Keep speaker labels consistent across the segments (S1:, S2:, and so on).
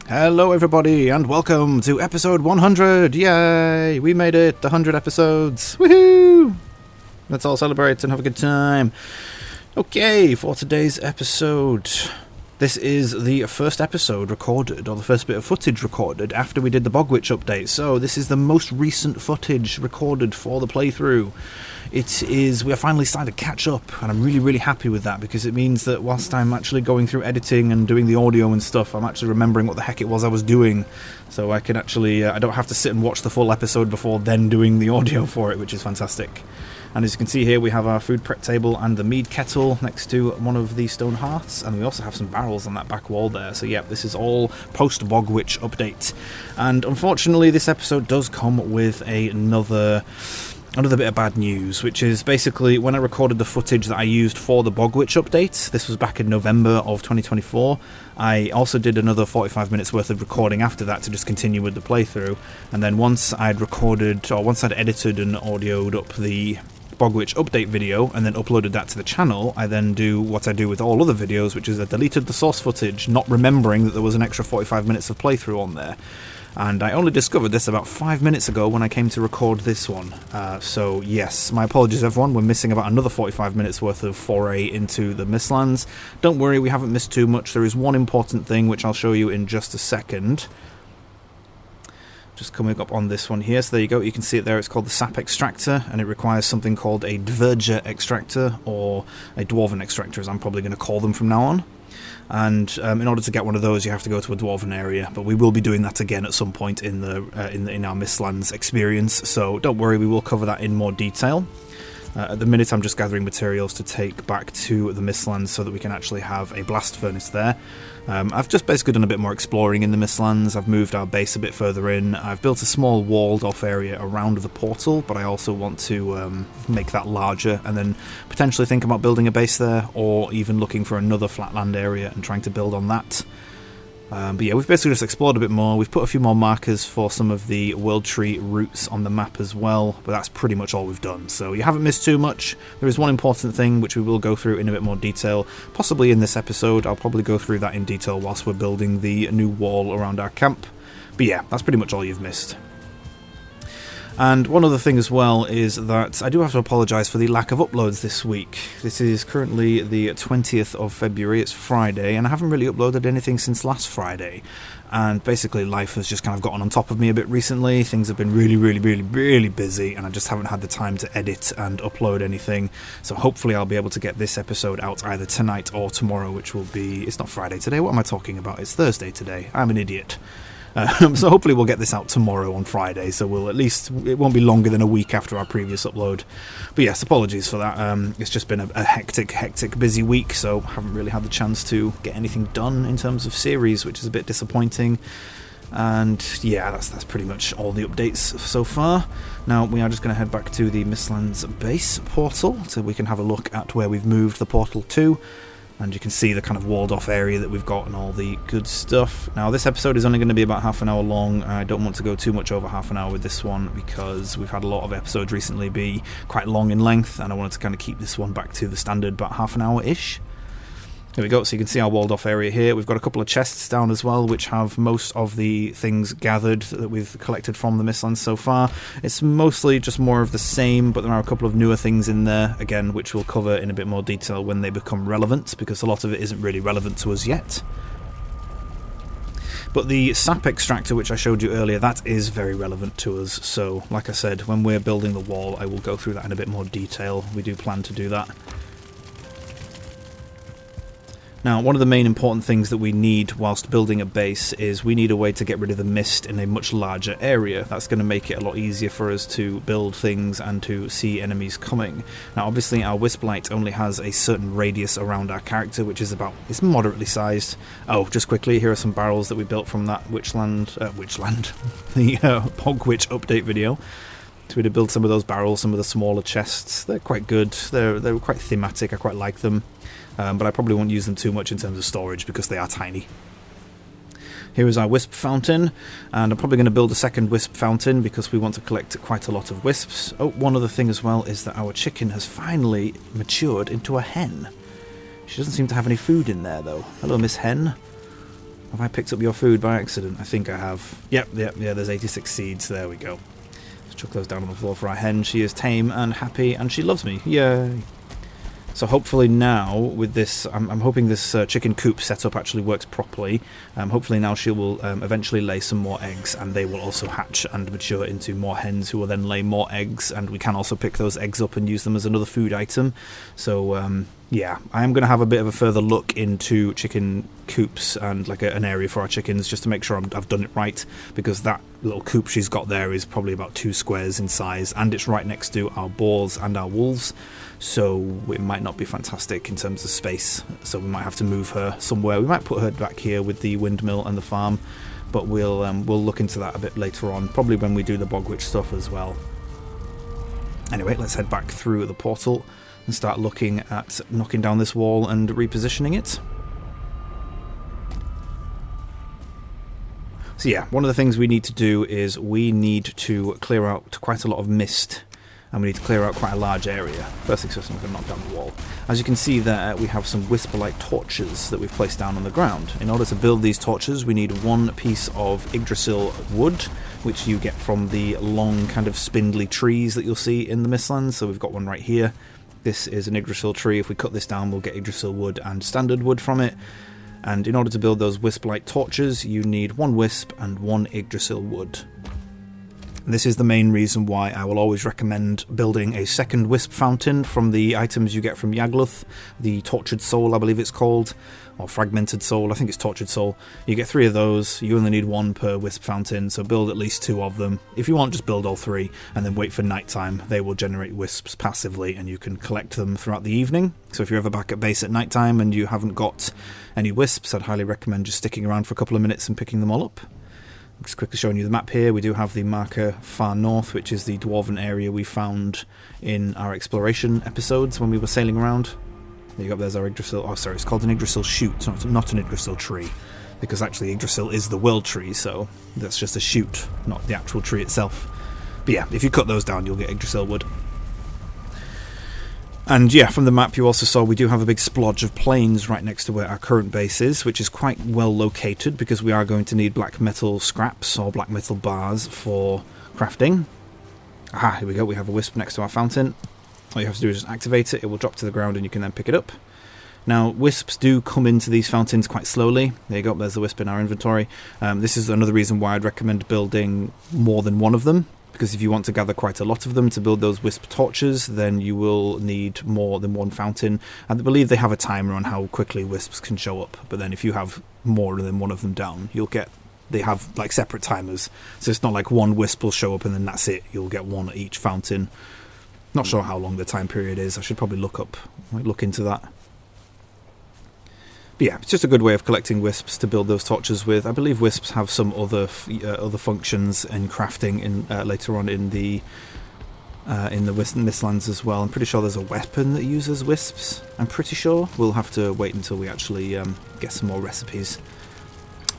S1: Hello everybody and welcome to episode 100! Yay! We made it! 100 episodes! Woohoo! Let's all celebrate and have a good time. Okay, for today's episode, this is the first episode recorded, or the first bit of footage recorded after we did the Bog Witch update. So this is the most recent footage recorded for the playthrough. We are finally starting to catch up, and I'm really happy with that, because it means that whilst I'm actually going through editing and doing the audio and stuff, I'm actually remembering what the heck it was I was doing. So I can actually, I don't have to sit and watch the full episode before then doing the audio for it, which is fantastic. And as you can see here, we have our food prep table and the mead kettle next to one of the stone hearths, and we also have some barrels on that back wall there. So yeah, this is all post-Bog Witch update. And unfortunately, this episode does come with another bit of bad news, which is basically when I recorded the footage that I used for the Bog Witch update, this was back in November of 2024, I also did another 45 minutes worth of recording after that to just continue with the playthrough, and then once I'd edited and audioed up the Bog Witch update video and then uploaded that to the channel, I then do what I do with all other videos, which is I deleted the source footage, not remembering that there was an extra 45 minutes of playthrough on there. And I only discovered this about 5 minutes ago when I came to record this one. So yes, my apologies everyone, we're missing about another 45 minutes worth of foray into the Mistlands. Don't worry, we haven't missed too much. There is one important thing which I'll show you in just a second. Just coming up on this one here, so there you go, you can see it there, it's called the sap extractor, and it requires something called a dverger extractor, or a dwarven extractor as I'm probably going to call them from now on. And in order to get one of those, you have to go to a dwarven area, but we will be doing that again at some point in our Mistlands experience, so don't worry, we will cover that in more detail. At the minute I'm just gathering materials to take back to the Mistlands so that we can actually have a blast furnace there. I've just basically done a bit more exploring in the Mistlands. I've moved our base a bit further in. I've built a small walled off area around the portal, but I also want to make that larger and then potentially think about building a base there, or even looking for another flatland area and trying to build on that. But yeah, we've basically just explored a bit more. We've put a few more markers for some of the world tree routes on the map as well, but that's pretty much all we've done. So you haven't missed too much. There is one important thing which we will go through in a bit more detail, possibly in this episode. I'll probably go through that in detail whilst we're building the new wall around our camp. But yeah, that's pretty much all you've missed. And one other thing as well is that I do have to apologise for the lack of uploads this week. This is currently the 20th of February, it's Friday, and I haven't really uploaded anything since last Friday. And basically life has just kind of gotten on top of me a bit recently. Things have been really busy, and I just haven't had the time to edit and upload anything. So hopefully I'll be able to get this episode out either tonight or tomorrow, which will be... It's not Friday today, what am I talking about? It's Thursday today. I'm an idiot. So hopefully we'll get this out tomorrow on Friday, so it won't be longer than a week after our previous upload. But yes, apologies for that. It's just been a hectic busy week, so haven't really had the chance to get anything done in terms of series, which is a bit disappointing. And yeah, that's pretty much all the updates so far. Now we are just going to head back to the Mistlands base portal, so we can have a look at where we've moved the portal to. And you can see the kind of walled off area that we've got and all the good stuff. Now this episode is only going to be about half an hour long. I don't want to go too much over half an hour with this one, because we've had a lot of episodes recently be quite long in length, and I wanted to kind of keep this one back to the standard about half an hour-ish. There we go, so you can see our walled off area here. We've got a couple of chests down as well, which have most of the things gathered that we've collected from the Mistlands so far. It's mostly just more of the same, but there are a couple of newer things in there, again, which we'll cover in a bit more detail when they become relevant, because a lot of it isn't really relevant to us yet. But the sap extractor, which I showed you earlier, that is very relevant to us. So, like I said, when we're building the wall, I will go through that in a bit more detail. We do plan to do that. Now, one of the main important things that we need whilst building a base is we need a way to get rid of the mist in a much larger area. That's going to make it a lot easier for us to build things and to see enemies coming. Now, obviously, our wisp light only has a certain radius around our character, which is it's moderately sized. Oh, just quickly, here are some barrels that we built from that the Bog Witch update video. So we did build some of those barrels, some of the smaller chests. They're quite good. They're quite thematic. I quite like them. But I probably won't use them too much in terms of storage because they are tiny. Here is our wisp fountain, and I'm probably going to build a second wisp fountain because we want to collect quite a lot of wisps. Oh, one other thing as well is that our chicken has finally matured into a hen. She doesn't seem to have any food in there though. Hello, Miss Hen. Have I picked up your food by accident? I think I have. Yep, yeah, there's 86 seeds. There we go. Let's chuck those down on the floor for our hen. She is tame and happy, and she loves me. Yay! So hopefully now, with this, I'm hoping this chicken coop setup actually works properly. Hopefully now she will eventually lay some more eggs, and they will also hatch and mature into more hens who will then lay more eggs, and we can also pick those eggs up and use them as another food item. So yeah, I am going to have a bit of a further look into chicken coops and like an area for our chickens, just to make sure I've done it right, because that little coop she's got there is probably about 2 squares in size, and it's right next to our boars and our wolves, so it might not be fantastic in terms of space, so we might have to move her somewhere. We might put her back here with the windmill and the farm, but we'll look into that a bit later on, probably when we do the Bog Witch stuff as well. Anyway, let's head back through the portal and start looking at knocking down this wall and repositioning it. So yeah, one of the things we need to do is we need to clear out quite a lot of mist, and we need to clear out quite a large area. First things first, I'm going to knock down the wall. As you can see there, we have some whisper-like torches that we've placed down on the ground. In order to build these torches, we need 1 piece of Yggdrasil wood, which you get from the long kind of spindly trees that you'll see in the Mistlands. So we've got one right here. This is an Yggdrasil tree. If we cut this down, we'll get Yggdrasil wood and standard wood from it. And in order to build those wisp-like torches, you need 1 wisp and 1 Yggdrasil wood. This is the main reason why I will always recommend building a second wisp fountain from the items you get from Yagluth, the Tortured Soul, I believe it's called, or Fragmented Soul, I think it's Tortured Soul. You get 3 of those, you only need 1 per wisp fountain, so build at least 2 of them. If you want, just build all 3, and then wait for nighttime. They will generate wisps passively, and you can collect them throughout the evening. So if you're ever back at base at nighttime and you haven't got any wisps, I'd highly recommend just sticking around for a couple of minutes and picking them all up. I'm just quickly showing you the map here. We do have the marker far north, which is the dwarven area we found in our exploration episodes when we were sailing around. There you go, there's our Yggdrasil. Oh, sorry, it's called an Yggdrasil shoot, not an Yggdrasil tree, because actually Yggdrasil is the world tree, so that's just a shoot, not the actual tree itself. But yeah, if you cut those down, you'll get Yggdrasil wood. And yeah, from the map you also saw we do have a big splodge of plains right next to where our current base is, which is quite well located because we are going to need black metal scraps or black metal bars for crafting. Aha, here we go, we have a wisp next to our fountain. All you have to do is just activate it, it will drop to the ground and you can then pick it up. Now, wisps do come into these fountains quite slowly. There you go, there's the wisp in our inventory. This is another reason why I'd recommend building more than 1 of them, because if you want to gather quite a lot of them to build those wisp torches, then you will need more than 1 fountain. And I believe they have a timer on how quickly wisps can show up, but then if you have more than 1 of them down, you'll get... They have like separate timers, so it's not like 1 wisp will show up and then that's it. You'll get 1 at each fountain. Not sure how long the time period is. I should probably look into that. But yeah, it's just a good way of collecting wisps to build those torches with. I believe wisps have some other functions in crafting in later on in the Mistlands as well. I'm pretty sure there's a weapon that uses wisps. I'm pretty sure. We'll have to wait until we actually get some more recipes.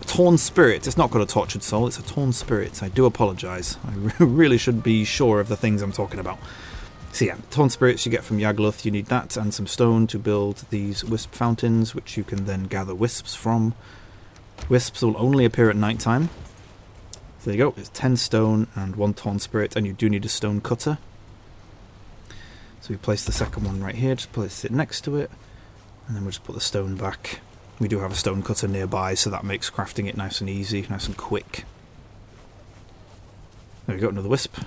S1: Torn Spirit. It's not got a Tortured Soul, it's a Torn Spirit. I do apologise. I really should be sure of the things I'm talking about. So yeah, Torn Spirits you get from Yagluth, you need that and some stone to build these wisp fountains, which you can then gather wisps from. Wisps will only appear at night time. So there you go, it's 10 stone and 1 Torn Spirit, and you do need a stone cutter. So we place the second one right here, just place it next to it, and then we'll just put the stone back. We do have a stone cutter nearby, so that makes crafting it nice and easy, nice and quick. There we go, another wisp.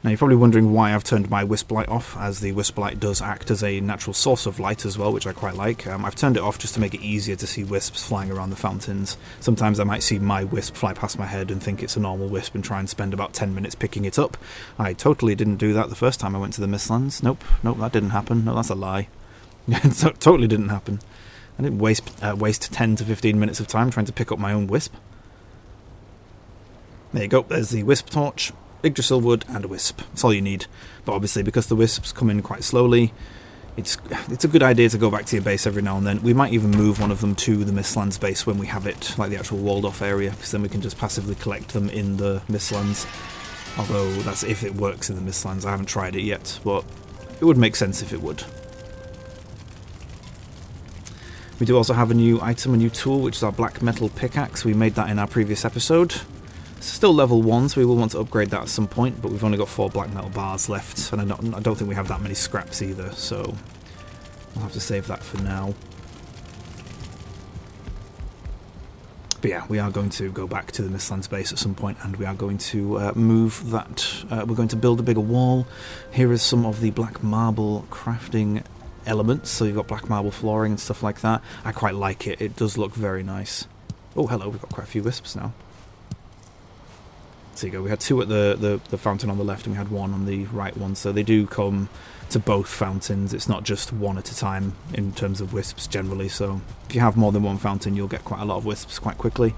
S1: Now you're probably wondering why I've turned my wisp light off, as the wisp light does act as a natural source of light as well, which I quite like. I've turned it off just to make it easier to see wisps flying around the fountains. Sometimes I might see my wisp fly past my head and think it's a normal wisp and try and spend about 10 minutes picking it up. I totally didn't do that the first time I went to the Mistlands. Nope, that didn't happen. No, that's a lie. It totally didn't happen. I didn't waste 10 to 15 minutes of time trying to pick up my own wisp. There you go, there's the wisp torch. Yggdrasil wood and a wisp. That's all you need. But obviously, because the wisps come in quite slowly, it's a good idea to go back to your base every now and then. We might even move one of them to the Mistlands base when we have it, like the actual walled off area, because then we can just passively collect them in the Mistlands. Although that's if it works in the Mistlands. I haven't tried it yet, but it would make sense if it would. We do also have a new item, a new tool, which is our black metal pickaxe. We made that in our previous episode. It's still level 1, so we will want to upgrade that at some point, but we've only got 4 black metal bars left, and I don't think we have that many scraps either, so we'll have to save that for now. But yeah, we are going to go back to the Mistlands base at some point, and we are going to move that. We're going to build a bigger wall. Here is some of the black marble crafting elements. So you've got black marble flooring and stuff like that. I quite like it. It does look very nice. Oh, hello. We've got quite a few wisps now. So you go. We had 2 at the fountain on the left, and we had 1 on the right one. So they do come to both fountains. It's not just 1 at a time in terms of wisps generally. So if you have more than 1 fountain, you'll get quite a lot of wisps quite quickly.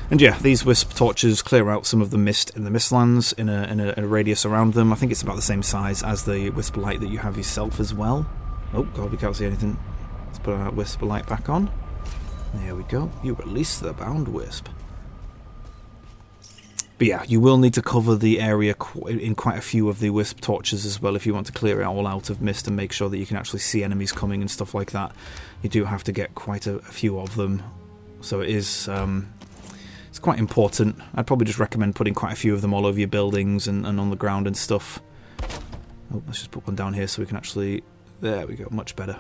S1: And yeah, these wisp torches clear out some of the mist in the Mistlands in a radius around them. I think it's about the same size as the wisp light that you have yourself as well. Oh god, we can't see anything. Let's put our wisp light back on. There we go. You release the bound wisp. But yeah, you will need to cover the area in quite a few of the wisp torches as well if you want to clear it all out of mist and make sure that you can actually see enemies coming and stuff like that. You do have to get quite a few of them, so it is it's quite important. I'd probably just recommend putting quite a few of them all over your buildings and on the ground and stuff. Oh, let's just put one down here so we can actually... There we go, much better.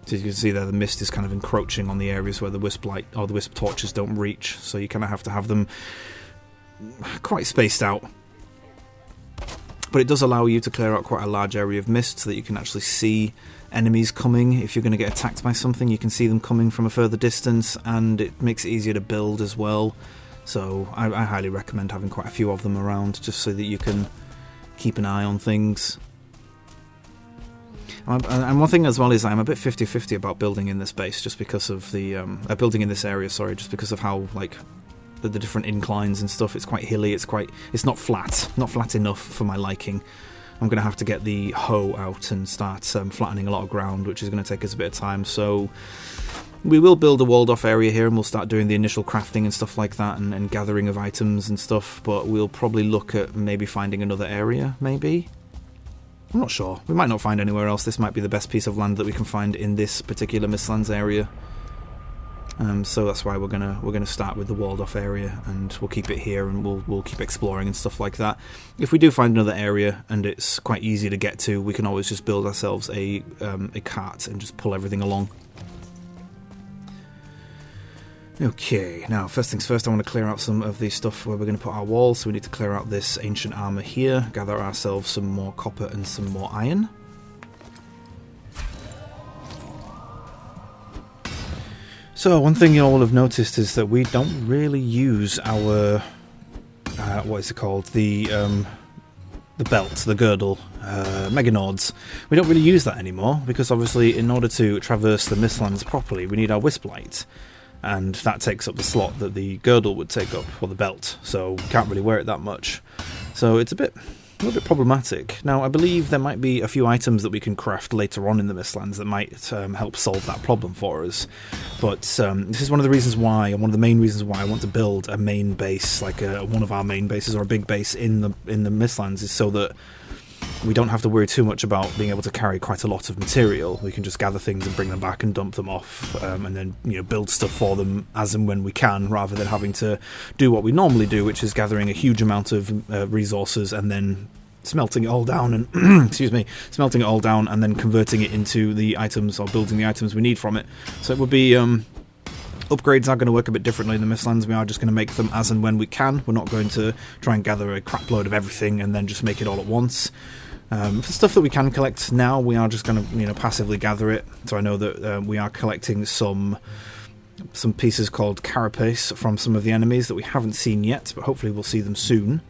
S1: So you can see there the mist is kind of encroaching on the areas where the wisp light or the wisp torches don't reach, so you kind of have to have them quite spaced out, but it does allow you to clear out quite a large area of mist so that you can actually see enemies coming. If you're going to get attacked by something, you can see them coming from a further distance, and it makes it easier to build as well. So I highly recommend having quite a few of them around, just so that you can keep an eye on things. And one thing as well is I'm a bit 50-50 about building in this base, just because of the building in this area, sorry, just because of how like the different inclines and stuff. It's quite hilly, it's not flat enough for my liking. I'm going to have to get the hoe out and start flattening a lot of ground, which is going to take us a bit of time, so we will build a walled off area here and we'll start doing the initial crafting and stuff like that, and gathering of items and stuff, but we'll probably look at maybe finding another area, maybe? I'm not sure. We might not find anywhere else. This might be the best piece of land that we can find in this particular Mistlands area. So that's why we're gonna start with the walled off area, and we'll keep it here, and we'll keep exploring and stuff like that. If we do find another area and it's quite easy to get to, we can always just build ourselves a cart and just pull everything along. Okay, now first things first, I want to clear out some of the stuff where we're going to put our walls. So we need to clear out this ancient armour here, gather ourselves some more copper and some more iron. So one thing you all will have noticed is that we don't really use our what is it called, the belt, the girdle, Meganords. We don't really use that anymore, because obviously in order to traverse the Mistlands properly we need our Wisp Light, and that takes up the slot that the girdle would take up, or the belt, so we can't really wear it that much. So it's a little bit problematic. Now, I believe there might be a few items that we can craft later on in the Mistlands that might help solve that problem for us. But this is one of the reasons why, and one of the main reasons why I want to build a main base, like one of our main bases, or a big base in the Mistlands, is so that we don't have to worry too much about being able to carry quite a lot of material. We can just gather things and bring them back and dump them off, and then build stuff for them as and when we can, rather than having to do what we normally do, which is gathering a huge amount of resources and then smelting it all down and excuse me, smelting it all down and then converting it into the items, or building the items we need from it. So it would be upgrades are going to work a bit differently in the Mistlands. We are just going to make them as and when we can. We're not going to try and gather a crap load of everything and then just make it all at once. For stuff that we can collect now, we are just going to passively gather it. So I know that we are collecting some pieces called carapace from some of the enemies that we haven't seen yet, but hopefully we'll see them soon.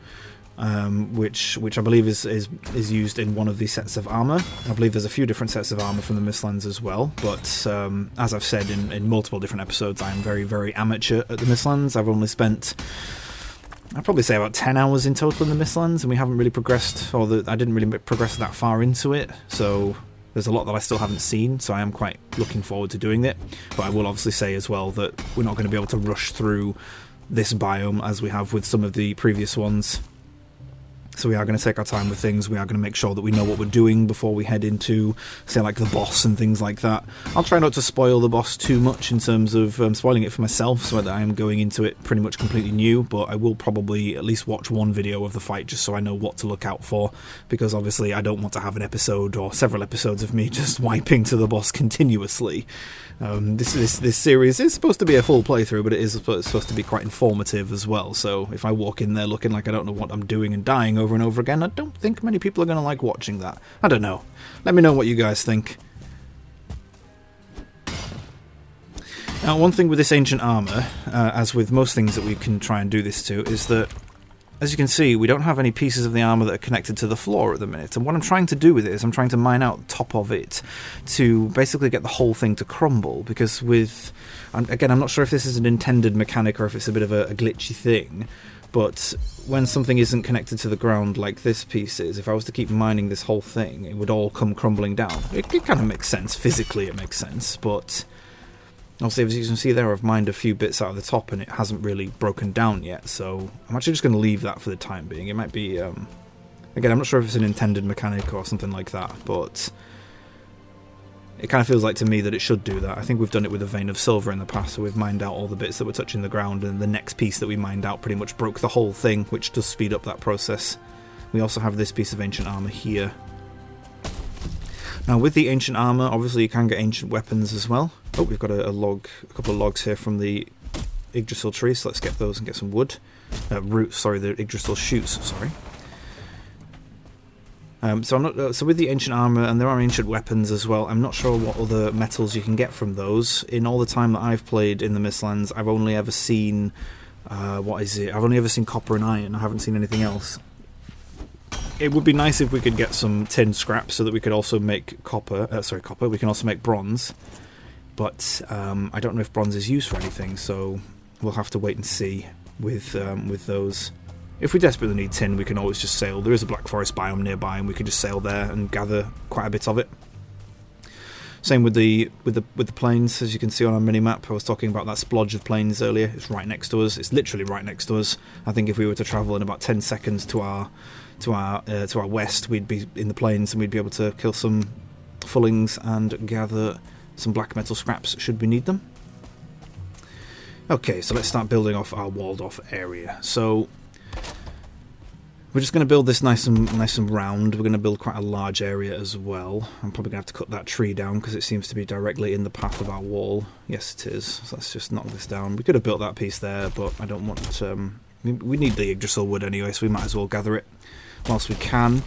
S1: Which I believe is used in one of the sets of armour. I believe there's a few different sets of armour from the Mistlands as well, but as I've said in multiple different episodes, I am very, very amateur at the Mistlands. I've only spent, I'd probably say, about 10 hours in total in the Mistlands, and we haven't really progressed, or I didn't really progress that far into it, so there's a lot that I still haven't seen, so I am quite looking forward to doing it. But I will obviously say as well that we're not going to be able to rush through this biome as we have with some of the previous ones. So we are going to take our time with things. We are going to make sure that we know what we're doing before we head into, say, like the boss and things like that. I'll try not to spoil the boss too much in terms of spoiling it for myself, so that I am going into it pretty much completely new, but I will probably at least watch one video of the fight just so I know what to look out for, because obviously I don't want to have an episode or several episodes of me just wiping to the boss continuously. This series is supposed to be a full playthrough, but it is supposed to be quite informative as well, so if I walk in there looking like I don't know what I'm doing and dying over and over again, I don't think many people are going to like watching that. I don't know. Let me know what you guys think. Now, one thing with this ancient armour, as with most things that we can try and do this to, is that, as you can see, we don't have any pieces of the armour that are connected to the floor at the minute. And what I'm trying to do with it is I'm trying to mine out the top of it to basically get the whole thing to crumble. Because with... Again, I'm not sure if this is an intended mechanic or if it's a bit of a glitchy thing. But when something isn't connected to the ground like this piece is, if I was to keep mining this whole thing, it would all come crumbling down. It kind of makes sense. Physically it makes sense. But... also, as you can see there, I've mined a few bits out of the top and it hasn't really broken down yet, so I'm actually just going to leave that for the time being. It might be, again, I'm not sure if it's an intended mechanic or something like that, but it kind of feels like to me that it should do that. I think we've done it with a vein of silver in the past, so we've mined out all the bits that were touching the ground, and the next piece that we mined out pretty much broke the whole thing, which does speed up that process. We also have this piece of ancient armour here. Now, with the ancient armour, obviously you can get ancient weapons as well. Oh, we've got a couple of logs here from the Yggdrasil tree, so let's get those and get some wood. Roots, sorry, the Yggdrasil shoots, sorry. So with the ancient armour, and there are ancient weapons as well, I'm not sure what other metals you can get from those. In all the time that I've played in the Mistlands, I've only ever seen... I've only ever seen copper and iron, I haven't seen anything else. It would be nice if we could get some tin scrap so that we could also make copper, we can also make bronze. But I don't know if bronze is used for anything, so we'll have to wait and see with those. If we desperately need tin, we can always just sail. There is a Black Forest biome nearby, and we can just sail there and gather quite a bit of it. Same with the plains, as you can see on our mini-map. I was talking about that splodge of plains earlier. It's right next to us. It's literally right next to us. I think if we were to travel in about 10 seconds to our west, we'd be in the plains, and we'd be able to kill some fullings and gather some black metal scraps should we need them. Okay, so let's start building off our walled off area. So we're just going to build this nice and round. We're going to build quite a large area as well. I'm probably going to have to cut that tree down because it seems to be directly in the path of our wall. Yes, it is. So let's just knock this down. We could have built that piece there, but I don't want to... we need the Yggdrasil wood anyway, so we might as well gather it whilst we can.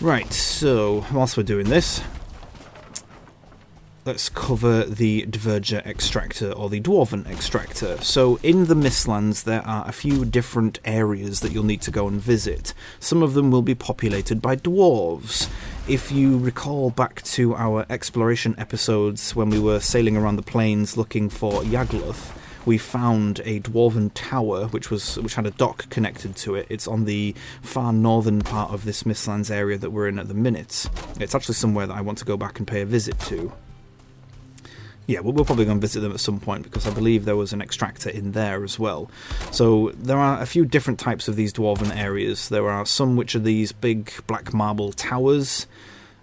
S1: Right, so whilst we're doing this, let's cover the Dverger extractor, or the Dwarven extractor. So in the Mistlands there are a few different areas that you'll need to go and visit. Some of them will be populated by dwarves. If you recall back to our exploration episodes when we were sailing around the plains looking for Yagluth, we found a dwarven tower which had a dock connected to it. It's on the far northern part of this Mistlands area that we're in at the minute. It's actually somewhere that I want to go back and pay a visit to. Yeah, we'll probably go and visit them at some point, because I believe there was an extractor in there as well. So there are a few different types of these dwarven areas. There are some which are these big black marble towers.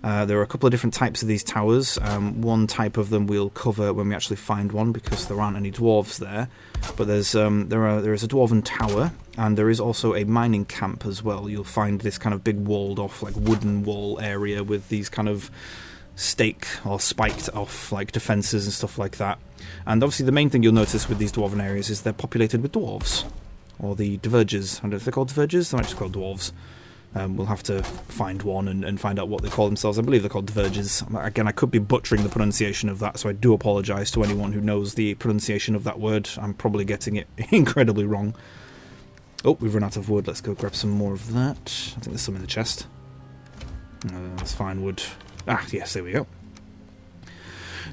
S1: There are a couple of different types of these towers. One type of them we'll cover when we actually find one, because there aren't any dwarves there. But there is a dwarven tower, and there is also a mining camp as well. You'll find this kind of big walled off, like wooden wall area with these kind of stake or spiked off like defences and stuff like that. And obviously the main thing you'll notice with these dwarven areas is they're populated with dwarves, or the Dvergers. I don't know if they're called Dvergers, they might just call dwarves. We'll have to find one and find out what they call themselves. I believe they're called Dvergers. Again, I could be butchering the pronunciation of that, so I do apologise to anyone who knows the pronunciation of that word. I'm probably getting it incredibly wrong. Oh, we've run out of wood. Let's go grab some more of that. I think there's some in the chest. Let's find wood. Ah, yes, there we go.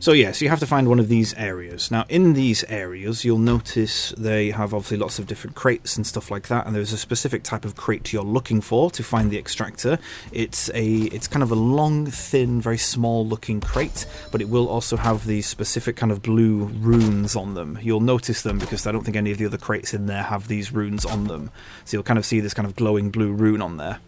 S1: So yeah, so you have to find one of these areas. Now in these areas you'll notice they have obviously lots of different crates and stuff like that, and there's a specific type of crate you're looking for to find the extractor. It's kind of a long, thin, very small looking crate, but it will also have these specific kind of blue runes on them. You'll notice them because I don't think any of the other crates in there have these runes on them. So you'll kind of see this kind of glowing blue rune on there.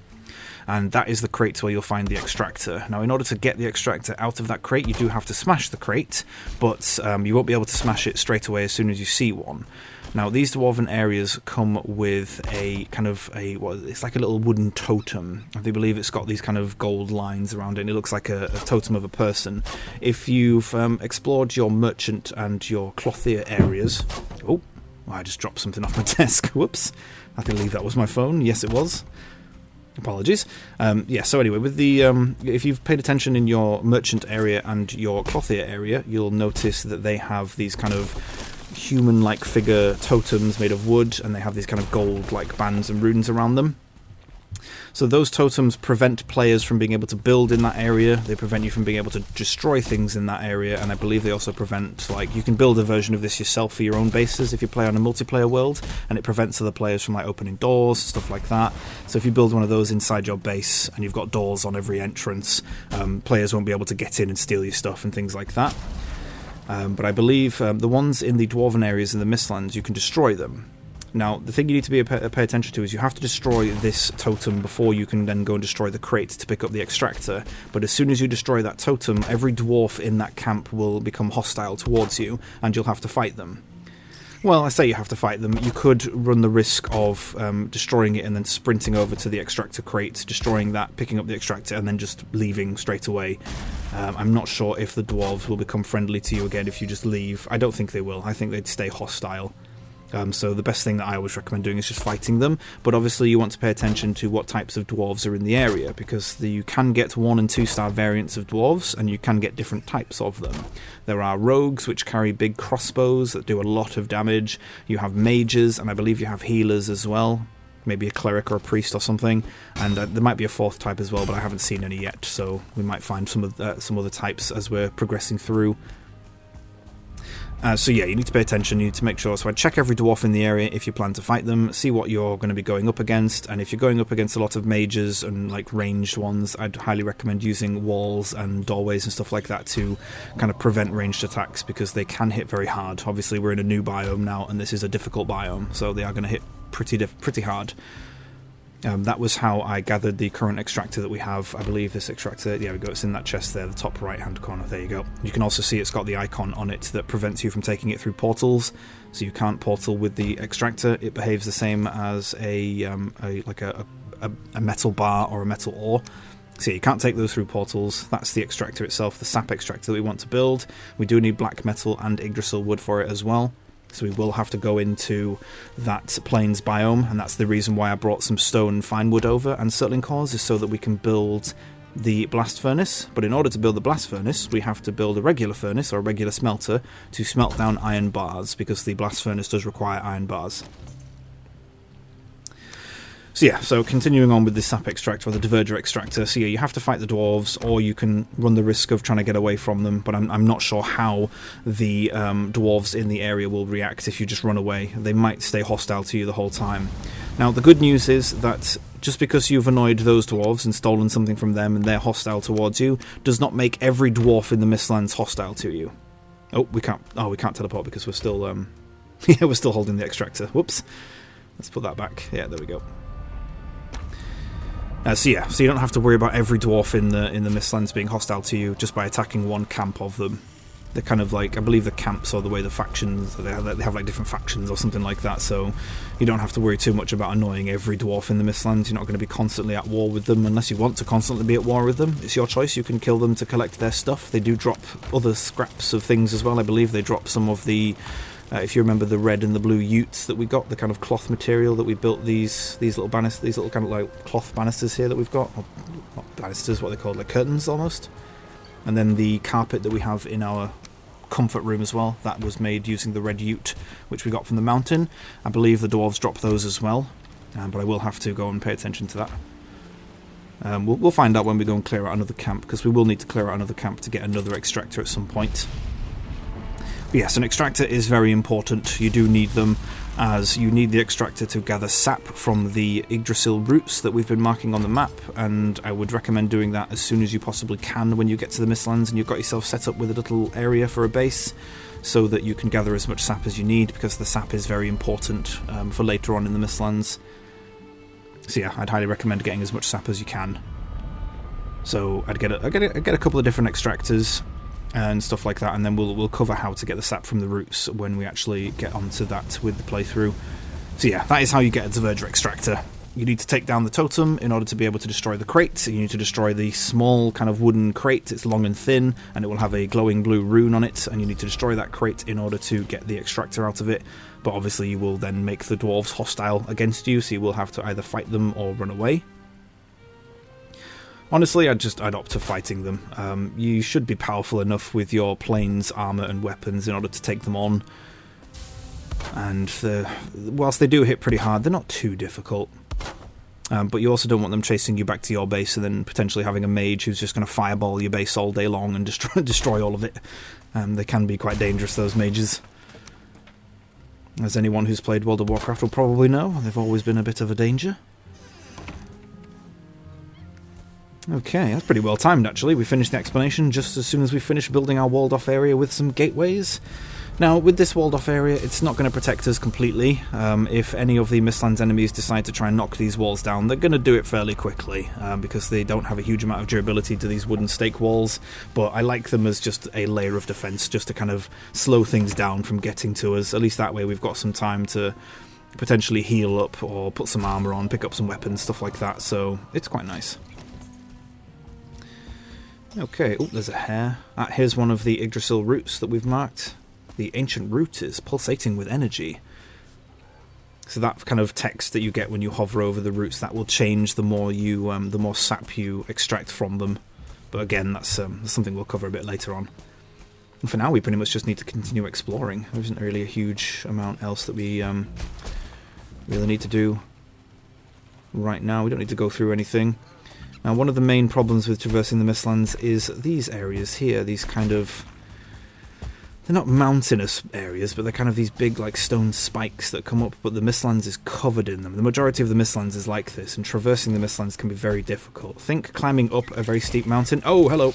S1: And that is the crate where you'll find the extractor. Now, in order to get the extractor out of that crate, you do have to smash the crate, but you won't be able to smash it straight away as soon as you see one. Now, these dwarven areas come with a kind of it's like a little wooden totem. I believe it's got these kind of gold lines around it, and it looks like a totem of a person. If you've explored your merchant and your clothier areas... Oh, I just dropped something off my desk. Whoops. I believe that was my phone. Yes, it was. Apologies. Yeah, so anyway, with the if you've paid attention in your merchant area and your clothier area, you'll notice that they have these kind of human-like figure totems made of wood, and they have these kind of gold-like bands and runes around them. So those totems prevent players from being able to build in that area. They prevent you from being able to destroy things in that area, and I believe they also prevent, like, you can build a version of this yourself for your own bases if you play on a multiplayer world, and it prevents other players from, like, opening doors, stuff like that. So if you build one of those inside your base, and you've got doors on every entrance, players won't be able to get in and steal your stuff and things like that. But I believe the ones in the dwarven areas in the Mistlands, you can destroy them. Now, the thing you need to pay attention to is you have to destroy this totem before you can then go and destroy the crate to pick up the extractor. But as soon as you destroy that totem, every dwarf in that camp will become hostile towards you, and you'll have to fight them. Well, I say you have to fight them. You could run the risk of destroying it and then sprinting over to the extractor crate, destroying that, picking up the extractor, and then just leaving straight away. I'm not sure if the dwarves will become friendly to you again if you just leave. I don't think they will. I think they'd stay hostile. So the best thing that I always recommend doing is just fighting them, but obviously you want to pay attention to what types of dwarves are in the area, because you can get 1 and 2 star variants of dwarves, and you can get different types of them. There are rogues, which carry big crossbows that do a lot of damage. You have mages, and I believe you have healers as well, maybe a cleric or a priest or something, and there might be a 4th type as well, but I haven't seen any yet, so we might find some other types as we're progressing through. So yeah, you need to pay attention, you need to make sure, so I'd check every dwarf in the area if you plan to fight them, see what you're going to be going up against, and if you're going up against a lot of mages and like ranged ones, I'd highly recommend using walls and doorways and stuff like that to kind of prevent ranged attacks, because they can hit very hard. Obviously we're in a new biome now, and this is a difficult biome, so they are going to hit pretty hard. That was how I gathered the current extractor that we have. I believe this extractor, yeah, we go, it's in that chest there, the top right hand corner, there you go. You can also see it's got the icon on it that prevents you from taking it through portals, so you can't portal with the extractor. It behaves the same as a metal bar or a metal ore. So you can't take those through portals. That's the extractor itself, the sap extractor that we want to build. We do need black metal and Yggdrasil wood for it as well. So we will have to go into that plains biome, and that's the reason why I brought some stone and fine wood over and settling cores, is so that we can build the blast furnace. But in order to build the blast furnace, we have to build a regular furnace or a regular smelter to smelt down iron bars, because the blast furnace does require iron bars. So yeah, so continuing on with the sap extractor, or the diverger extractor, so yeah, you have to fight the dwarves, or you can run the risk of trying to get away from them, but I'm not sure how the dwarves in the area will react if you just run away. They might stay hostile to you the whole time. Now, the good news is that just because you've annoyed those dwarves and stolen something from them and they're hostile towards you, does not make every dwarf in the Mistlands hostile to you. Oh, we can't teleport because we're still, yeah, we're still holding the extractor. Whoops. Let's put that back. Yeah, there we go. So yeah, so you don't have to worry about every dwarf in the Mistlands being hostile to you just by attacking one camp of them. They're kind of like, I believe the camps are the way the factions, they have like different factions or something like that, so you don't have to worry too much about annoying every dwarf in the Mistlands. You're not going to be constantly at war with them unless you want to constantly be at war with them. It's your choice. You can kill them to collect their stuff. They do drop other scraps of things as well. I believe they drop some of the... if you remember the red and the blue utes that we got, the kind of cloth material that we built these little banisters, these little kind of like cloth banisters here that we've got, or not banisters, what they're called, like curtains almost. And then the carpet that we have in our comfort room as well, that was made using the red ute, which we got from the mountain. I believe the dwarves drop those as well, but I will have to go and pay attention to that. We'll find out when we go and clear out another camp, because we will need to clear out another camp to get another extractor at some point. But yes, an extractor is very important. You do need them, as you need the extractor to gather sap from the Yggdrasil roots that we've been marking on the map, and I would recommend doing that as soon as you possibly can when you get to the Mistlands and you've got yourself set up with a little area for a base, so that you can gather as much sap as you need, because the sap is very important for later on in the Mistlands. So yeah, I'd highly recommend getting as much sap as you can. So I'd get a couple of different extractors and stuff like that, and then we'll cover how to get the sap from the roots when we actually get onto that with the playthrough. So yeah, that is how you get a Diverger extractor. You need to take down the totem in order to be able to destroy the crate. You need to destroy the small kind of wooden crate. It's long and thin, and it will have a glowing blue rune on it, and you need to destroy that crate in order to get the extractor out of it. But obviously you will then make the dwarves hostile against you, so you will have to either fight them or run away. Honestly, I'd opt to fighting them. You should be powerful enough with your planes, armour and weapons in order to take them on. And whilst they do hit pretty hard, they're not too difficult. But you also don't want them chasing you back to your base and then potentially having a mage who's just going to fireball your base all day long and destroy all of it. They can be quite dangerous, those mages. As anyone who's played World of Warcraft will probably know, they've always been a bit of a danger. Okay, that's pretty well timed actually. We finished the explanation just as soon as we finished building our walled off area with some gateways. Now, with this walled off area, it's not going to protect us completely. If any of the Mistlands enemies decide to try and knock these walls down, they're going to do it fairly quickly, because they don't have a huge amount of durability to these wooden stake walls, but I like them as just a layer of defense, just to kind of slow things down from getting to us. At least that way we've got some time to potentially heal up, or put some armour on, pick up some weapons, stuff like that, so it's quite nice. Okay, oh, there's a hare. Here's one of the Yggdrasil roots that we've marked. The ancient root is pulsating with energy. So that kind of text that you get when you hover over the roots, that will change the more sap you extract from them. But again, that's something we'll cover a bit later on. And for now, we pretty much just need to continue exploring. There isn't really a huge amount else that we really need to do right now. We don't need to go through anything. Now, one of the main problems with traversing the Mistlands is these areas here, these kind of... They're not mountainous areas, but they're kind of these big, like, stone spikes that come up, but the Mistlands is covered in them. The majority of the Mistlands is like this, and traversing the Mistlands can be very difficult. Think climbing up a very steep mountain. Oh, hello.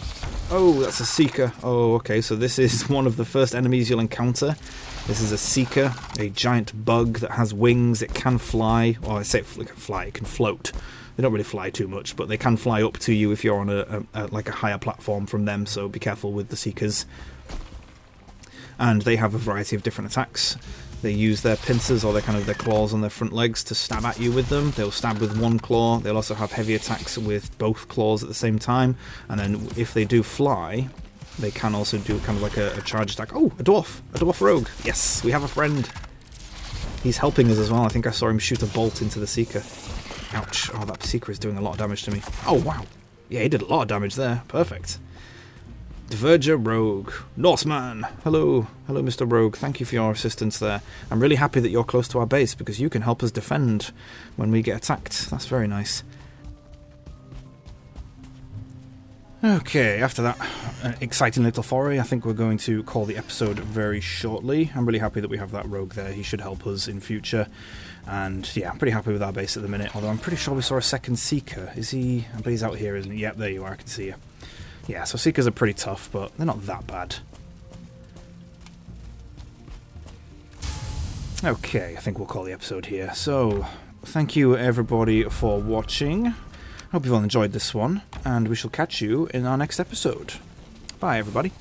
S1: Oh, that's a Seeker. Oh, okay, so this is one of the first enemies you'll encounter. This is a Seeker, a giant bug that has wings. It can fly. Well, I say it can fly, it can float. They don't really fly too much, but they can fly up to you if you're on a higher platform from them, so be careful with the Seekers. And they have a variety of different attacks. They use their pincers or their claws on their front legs to stab at you with them. They'll stab with one claw. They'll also have heavy attacks with both claws at the same time. And then if they do fly, they can also do kind of like a charge attack. Oh, a dwarf rogue. Yes, we have a friend. He's helping us as well. I think I saw him shoot a bolt into the Seeker. Ouch. Oh, that Seeker is doing a lot of damage to me. Oh, wow. Yeah, he did a lot of damage there. Perfect. Diverger Rogue. Norseman. Hello. Hello, Mr. Rogue. Thank you for your assistance there. I'm really happy that you're close to our base, because you can help us defend when we get attacked. That's very nice. Okay, after that exciting little foray, I think we're going to call the episode very shortly. I'm really happy that we have that rogue there. He should help us in future. And yeah, I'm pretty happy with our base at the minute, although I'm pretty sure we saw a second Seeker. Is he? I bet he's out here, isn't he? Yep, there you are. I can see you. Yeah, so Seekers are pretty tough, but they're not that bad. Okay, I think we'll call the episode here. So, thank you everybody for watching. Hope you've all enjoyed this one, and we shall catch you in our next episode. Bye, everybody.